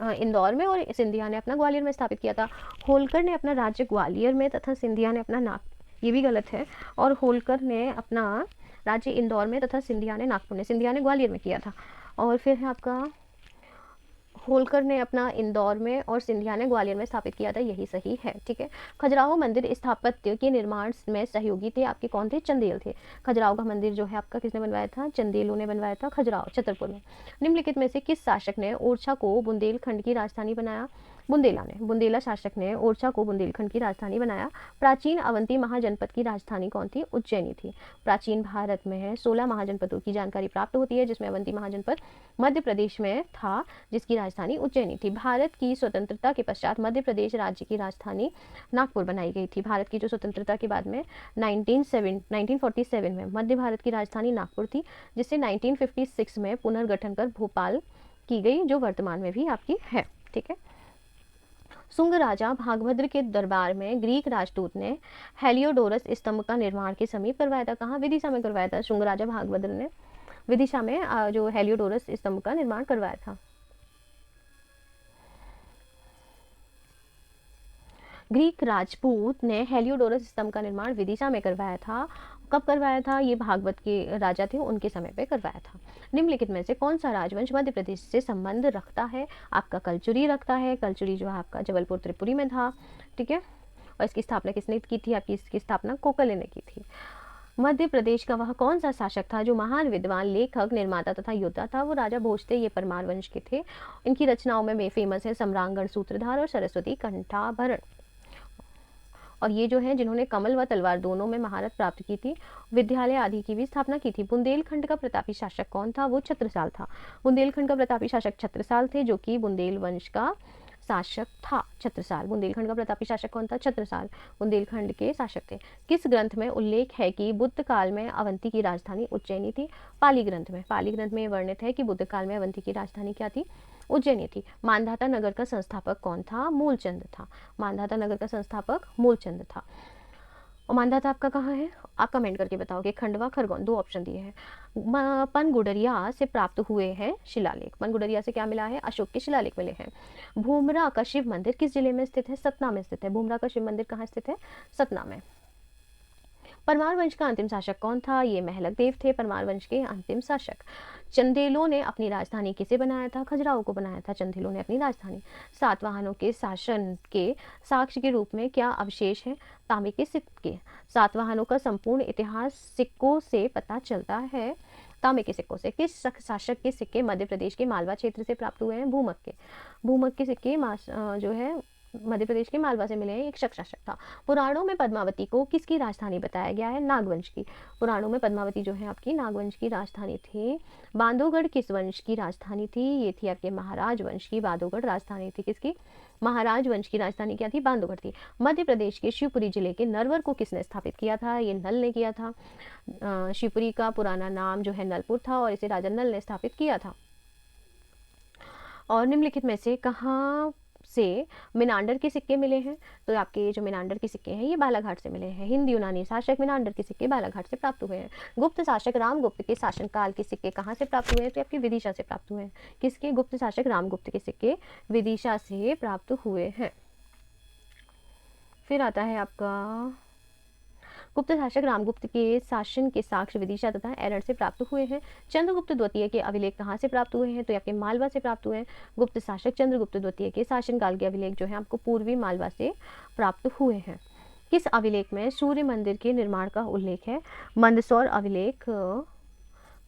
इंदौर में और सिंधिया ने अपना ग्वालियर में स्थापित किया था। होलकर ने अपना राज्य ग्वालियर में तथा सिंधिया ने अपना ये भी गलत है। और होलकर ने अपना राज्य इंदौर में तथा सिंधिया ने नागपुर में, सिंधिया ने ग्वालियर में किया था। और फिर है आपका होलकर ने अपना इंदौर में और सिंधिया ने ग्वालियर में स्थापित किया था, यही सही है। ठीक है। खजुराहो मंदिर स्थापत्य के निर्माण में सहयोगी थे आपके कौन थे? चंदेल थे। खजुराहो का मंदिर जो है आपका किसने बनवाया था? चंदेलों ने बनवाया था खजुराहो छतरपुर में। निम्नलिखित में से किस शासक ने ओरछा को बुंदेलखंड की राजधानी बनाया? बुंदेला ने। बुंदेला शासक ने ओरछा को बुंदेलखंड की राजधानी बनाया। प्राचीन अवंती महाजनपद की राजधानी कौन थी? उज्जैनी थी। प्राचीन भारत में 16 महाजनपदों की जानकारी प्राप्त होती है, जिसमें अवंती महाजनपद मध्य प्रदेश में था, जिसकी राजधानी उज्जैनी थी। भारत की स्वतंत्रता के पश्चात मध्य प्रदेश राज्य की राजधानी नागपुर बनाई गई थी। भारत की जो स्वतंत्रता के बाद में 1947 में मध्य भारत की राजधानी नागपुर थी, जिससे 1956 में पुनर्गठन कर भोपाल की गई, जो वर्तमान में भी आपकी है। ठीक है। शुंग राजा भागभद्र के दरबार में ग्रीक राजदूत ने हेलियोडोरस स्तंभ का निर्माण के समीप करवाया था। कहाँ? विदिशा में करवाया था। शुंग राजा भागभद्र ने विदिशा में जो हेलियोडोरस स्तंभ का निर्माण करवाया था। ग्रीक राजपूत ने हेलियोडोरस स्तंभ का निर्माण विदिशा में करवाया था। कब करवाया था? ये भागवत के राजा थे, उनके समय पे करवाया था। निम्नलिखित में से कौन सा राजवंश मध्य प्रदेश से संबंध रखता है? आपका कलचुरी रखता है। कलचुरी जो है आपका जबलपुर त्रिपुरी में था। ठीक है। और इसकी स्थापना किसने की थी? आपकी इसकी स्थापना कोकले ने की थी। मध्य प्रदेश का वह कौन सा शासक था जो महान विद्वान, लेखक, निर्माता तथा योद्धा था? वो राजा भोज थे। ये परमार वंश के थे। इनकी रचनाओं में फेमस है सम्रांगण सूत्रधार और सरस्वती कंठाभरण। और ये जो है जिन्होंने कमल व तलवार दोनों में महारत प्राप्त की थी, विद्यालय आदि की भी स्थापना की थी। बुंदेलखंड का प्रतापी शासक कौन था? वो छत्रसाल था। बुंदेलखंड का प्रतापी शासक छत्रसाल थे, जो कि बुंदेल वंश का शासक था। छत्रसाल। बुंदेलखंड का प्रतापी शासक कौन था? छत्रसाल बुंदेलखंड के शासक थे। किस ग्रंथ में उल्लेख है कि बुद्ध काल में अवंती की राजधानी उज्जैनी थी? पाली ग्रंथ में। पाली ग्रंथ में वर्णित है कि बुद्ध काल में अवंती की राजधानी क्या थी? उज्जैनी थी। मानधाता नगर का संस्थापक कौन था? मूलचंद था। मानधाता नगर का संस्थापक मूलचंद था। और मानधाता आपका कहाँ है? आप कमेंट करके बताओगे। खंडवा, खरगोन, दो ऑप्शन दिए हैं। पनगुडरिया से प्राप्त हुए हैं शिलालेख। पनगुडरिया से क्या मिला है? अशोक के शिलालेख मिले हैं। भूमरा का शिव मंदिर किस जिले में स्थित है? सतना में स्थित है। भूमरा का शिव मंदिर कहाँ स्थित है? सतना में। परमार वंश का अंतिम शासक कौन था? ये महलक देव थे परमार वंश के अंतिम शासक। चंदेलों ने अपनी राजधानी किसे बनाया था? खजुराहो को बनाया था चंदेलों ने अपनी राजधानी। सातवाहनों के शासन के साक्ष्य के रूप में क्या अवशेष है? तांबे के सिक्के। सातवाहनों का संपूर्ण इतिहास सिक्कों से पता चलता है। तांबे के सिक्कों से। किस शासक के सिक्के मध्य प्रदेश के मालवा क्षेत्र से प्राप्त हुए हैं? भूमक के। भूमक के सिक्के जो है मध्य प्रदेश के मालवा से मिले हैं। एक शक शासक था। पुराणों में पद्मावती को किसकी राजधानी बताया गया है? नागवंश की। पुराणों में पद्मावती जो है आपकी नागवंश की राजधानी थी। बांधवगढ़ किस वंश की राजधानी थी? ये थी आपके महाराज वंश की। बांधवगढ़ राजधानी थी किसकी? महाराज वंश की राजधानी क्या थी? बांधवगढ़ थी। मध्य प्रदेश के शिवपुरी जिले के नरवर को किसने स्थापित किया था? ये नल ने किया था। शिवपुरी का पुराना नाम जो है नलपुर था और इसे राजा नल ने स्थापित किया था। और निम्नलिखित में से कहाँ से मिनांडर के सिक्के मिले हैं? तो आपके जो मिनांडर के सिक्के हैं ये बालाघाट से मिले हैं। हिंद यूनानी शासक मिनांडर के सिक्के बालाघाट से प्राप्त हुए हैं। गुप्त शासक रामगुप्त के शासनकाल के सिक्के कहाँ से प्राप्त हुए हैं? तो आपके विदिशा से प्राप्त हुए हैं। किसके? गुप्त शासक रामगुप्त के सिक्के विदिशा से प्राप्त हुए हैं। फिर आता है आपका गुप्त शासक रामगुप्त के शासन के साक्ष्य विदिशा तथा एरर से प्राप्त हुए हैं। चंद्रगुप्त द्वितीय के अभिलेख कहाँ से प्राप्त हुए हैं? तो आपके मालवा से प्राप्त हुए हैं। गुप्त शासक चंद्रगुप्त द्वितीय के शासनकाल के अभिलेख जो है आपको पूर्वी मालवा से प्राप्त हुए हैं। किस अभिलेख में सूर्य मंदिर के निर्माण का उल्लेख है? मंदसौर अभिलेख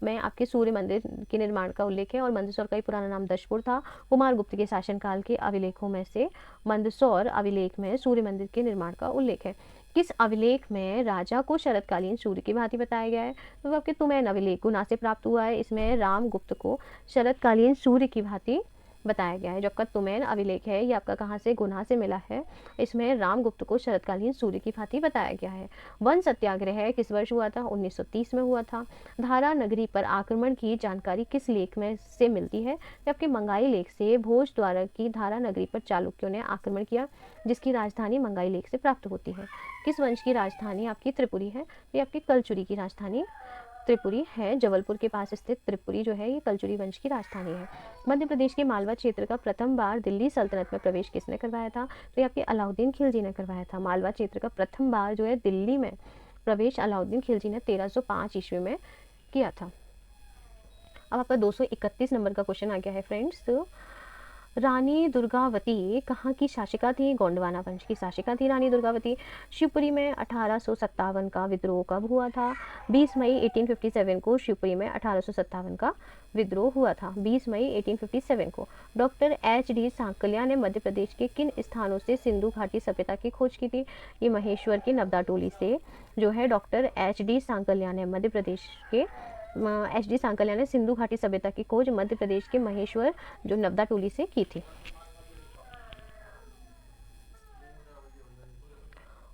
में आपके सूर्य मंदिर के निर्माण का उल्लेख है। और मंदसौर का ही पुराना नाम दशपुर था। कुमारगुप्त के शासनकाल के अभिलेखों में से मंदसौर अभिलेख में सूर्य मंदिर के निर्माण का उल्लेख है। किस अभिलेख में राजा को शरतकालीन सूर्य की भांति बताया गया है? तो आपके तुम्हें अभिलेख गुना से प्राप्त हुआ है। इसमें रामगुप्त को शरतकालीन सूर्य की भांति बताया गया है। जो आपका तुमैन अभिलेख है ये आपका कहाँ से, गुना से मिला है। इसमें रामगुप्त को शरतकालीन सूर्य की भांति बताया गया है। वन सत्याग्रह किस वर्ष हुआ था? 1930 में हुआ था। धारा नगरी पर आक्रमण की जानकारी किस लेख में से मिलती है? आपके मंगाई लेख से। भोज द्वारा की धारा नगरी पर चालुक्यों ने आक्रमण किया, जिसकी राजधानी मंगाई लेख से प्राप्त होती है। किस वंश की राजधानी आपकी त्रिपुरी है? ये आपकी कलचुरी की राजधानी त्रिपुरी है। जबलपुर के पास स्थित त्रिपुरी जो है ये कलचुरी वंश की राजधानी है। मध्य प्रदेश के मालवा क्षेत्र का प्रथम बार दिल्ली सल्तनत में प्रवेश किसने करवाया था? तो ये आपके अलाउद्दीन खिलजी ने करवाया था। मालवा क्षेत्र का प्रथम बार जो है दिल्ली में प्रवेश अलाउद्दीन खिलजी ने 1305 ईस्वी में किया था। अब आपका 231 नंबर का क्वेश्चन आ गया है फ्रेंड्स। रानी दुर्गावती कहाँ की शासिका थी? गोंडवाना वंश की शासिका थी रानी दुर्गावती। शिवपुरी में 1857 का विद्रोह कब हुआ था? 20 मई 1857 को शिवपुरी में 1857 का विद्रोह हुआ था। 20 मई 1857 को। Doctor HD. सांकलिया ने मध्य प्रदेश के किन स्थानों से सिंधु घाटी सभ्यता की खोज की थी? ये महेश्वर की नवदा टोली से जो है डॉक्टर एच.डी. सांकलिया ने मध्य प्रदेश के एच.डी. सांकलिया ने सिंधु घाटी सभ्यता की खोज मध्य प्रदेश के महेश्वर जो नवदा टोली से की थी।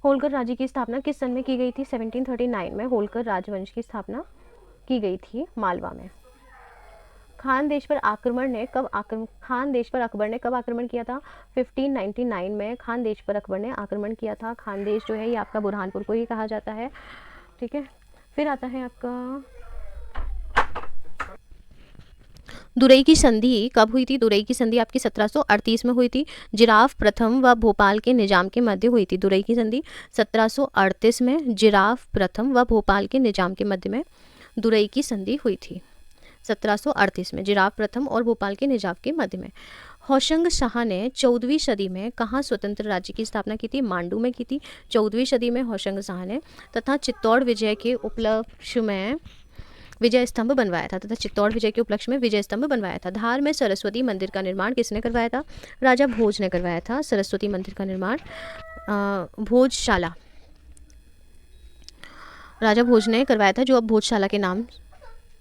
होलकर राज्य की स्थापना किस सन में की गई थी? 1739 में होलकर राजवंश की स्थापना की गई थी मालवा में। खान देश पर अकबर ने कब आक्रमण किया था? 1599 में खान देश पर अकबर ने आक्रमण किया था। खान देश जो है ये आपका बुरहानपुर को ही कहा जाता है। ठीक है, फिर आता है आपका दुरई की संधि कब हुई थी? दुरई की संधि आपकी 1738 में हुई थी। जिराफ प्रथम व भोपाल के निजाम के मध्य हुई थी। दुरई की संधि 1738 में जिराफ प्रथम व भोपाल के निजाम के मध्य में दुरई की संधि हुई थी। 1738 में जिराफ प्रथम और भोपाल के निजाम के मध्य में। होशंग शाह ने 14वीं सदी में कहाँ स्वतंत्र राज्य की स्थापना की थी? मांडू में की थी 14वीं सदी में होशंग शाह ने, तथा चित्तौड़ विजय के उपलक्ष्य में विजय स्तंभ बनवाया था धार में सरस्वती मंदिर का निर्माण किसने करवाया था? राजा भोज ने करवाया था सरस्वती मंदिर का निर्माण। भोजशाला राजा भोज ने करवाया था, जो अब भोजशाला के नाम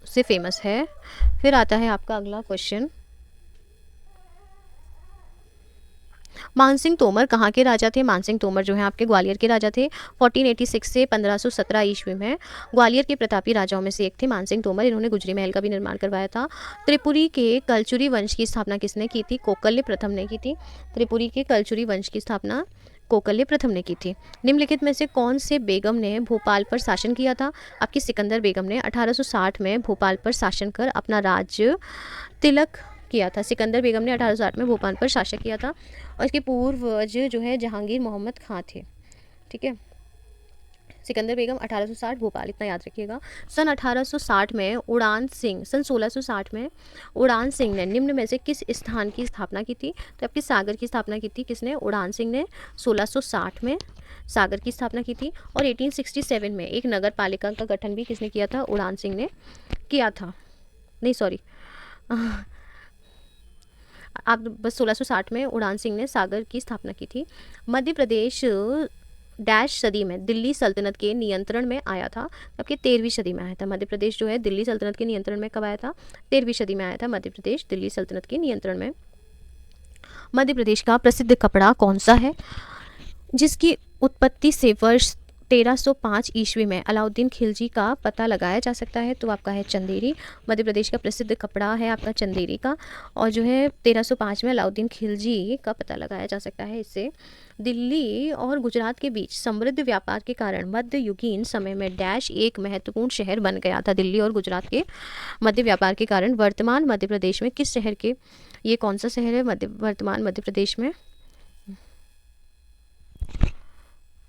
से फेमस है। फिर आता है आपका अगला क्वेश्चन। मानसिंह तोमर कहाँ के राजा थे? मानसिंह तोमर जो है आपके ग्वालियर के राजा थे। 1486 से 1517 ईस्वी में ग्वालियर के प्रतापी राजाओं में से एक थे मानसिंह तोमर। इन्होंने गुजरी महल का भी निर्माण करवाया था। त्रिपुरी के कलचुरी वंश की स्थापना किसने की थी? कोकल्य प्रथम ने की थी। त्रिपुरी के कलचुरी वंश की स्थापना कोकल्य प्रथम ने की थी। निम्नलिखित में से कौन से बेगम ने भोपाल पर शासन किया था? आपकी सिकंदर बेगम ने 1860 में भोपाल पर शासन कर अपना राज्य तिलक किया था। सिकंदर बेगम ने 1860 में भोपाल पर शासन किया था और इसके पूर्वज जो है जहांगीर मोहम्मद खां थे। ठीक है, सिकंदर बेगम 1860 भोपाल, इतना याद रखिएगा। सन 1860 में उड़ान सिंह, सन 1660 में उड़ान सिंह ने निम्न में से किस स्थान की स्थापना की थी? तो आपकी सागर की स्थापना की थी। किसने? उड़ान सिंह ने 1660 में सागर की स्थापना की थी। और 1867 में एक नगर पालिका का गठन भी किसने किया था? उड़ान सिंह ने किया था। नहीं सॉरी, आप बस 1660 में उड़ान सिंह ने सागर की स्थापना की थी। मध्य प्रदेश डैश सदी में दिल्ली सल्तनत के नियंत्रण में आया था? आपके 13वीं सदी में आया था। मध्य प्रदेश जो है दिल्ली सल्तनत के नियंत्रण में कब आया था? 13वीं सदी में आया था मध्य प्रदेश दिल्ली सल्तनत के नियंत्रण में। मध्य प्रदेश का प्रसिद्ध कपड़ा कौन सा है, जिसकी उत्पत्ति से वर्ष 1305 ईस्वी में अलाउद्दीन खिलजी का पता लगाया जा सकता है? तो आपका है चंदेरी। मध्य प्रदेश का प्रसिद्ध कपड़ा है आपका चंदेरी का, और जो है 1305 में अलाउद्दीन खिलजी का पता लगाया जा सकता है इससे। दिल्ली और गुजरात के बीच समृद्ध व्यापार के कारण मध्ययुगीन समय में डैश एक महत्वपूर्ण शहर बन गया था। दिल्ली और गुजरात के मध्य व्यापार के कारण वर्तमान मध्य प्रदेश में किस शहर के, ये कौन सा शहर है वर्तमान मध्य प्रदेश में?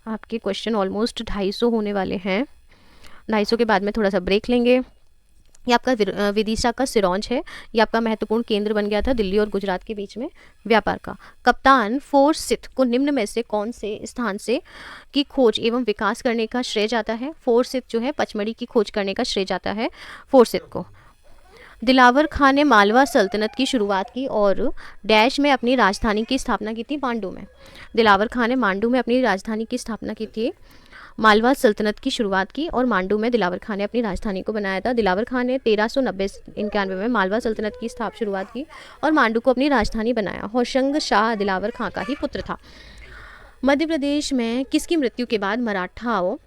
आपके क्वेश्चन ऑलमोस्ट 250 होने वाले हैं। 250 के बाद में थोड़ा सा ब्रेक लेंगे। ये आपका विदिशा का सिरोंज है, ये आपका महत्वपूर्ण केंद्र बन गया था दिल्ली और गुजरात के बीच में व्यापार का। कप्तान फोर्सिथ को निम्न में से कौन से स्थान से की खोज एवं विकास करने का श्रेय जाता है? फोर्सिथ जो है पचमढ़ी की खोज करने का श्रेय जाता है फोर्सिथ को। दिलावर खां ने मालवा सल्तनत की शुरुआत की और डैश में अपनी राजधानी की स्थापना की थी? मांडू में। दिलावर खां ने मांडू में अपनी राजधानी की स्थापना की थी। मालवा सल्तनत की शुरुआत की और मांडू में दिलावर खान ने अपनी राजधानी को बनाया था। दिलावर खान ने 1390-91 में मालवा सल्तनत की शुरुआत की और मांडू को अपनी राजधानी बनाया। होशंग शाह दिलावर खां का ही पुत्र था। मध्य प्रदेश में किसकी मृत्यु के बाद मराठाओं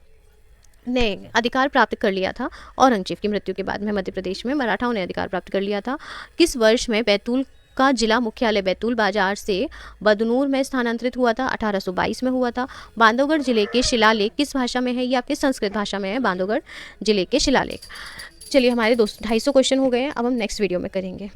ने अधिकार प्राप्त कर लिया था? औरंगजेब की मृत्यु के बाद में मध्य प्रदेश में मराठाओं ने अधिकार प्राप्त कर लिया था। किस वर्ष में बैतूल का जिला मुख्यालय बैतूल बाजार से बदनूर में स्थानांतरित हुआ था? 1822 में हुआ था। बांधवगढ़ जिले के शिलालेख किस भाषा में है? ये आपके संस्कृत भाषा में है, बांधवगढ़ जिले के शिलालेख। चलिए हमारे 250 क्वेश्चन हो गए हैं, अब हम नेक्स्ट वीडियो में करेंगे।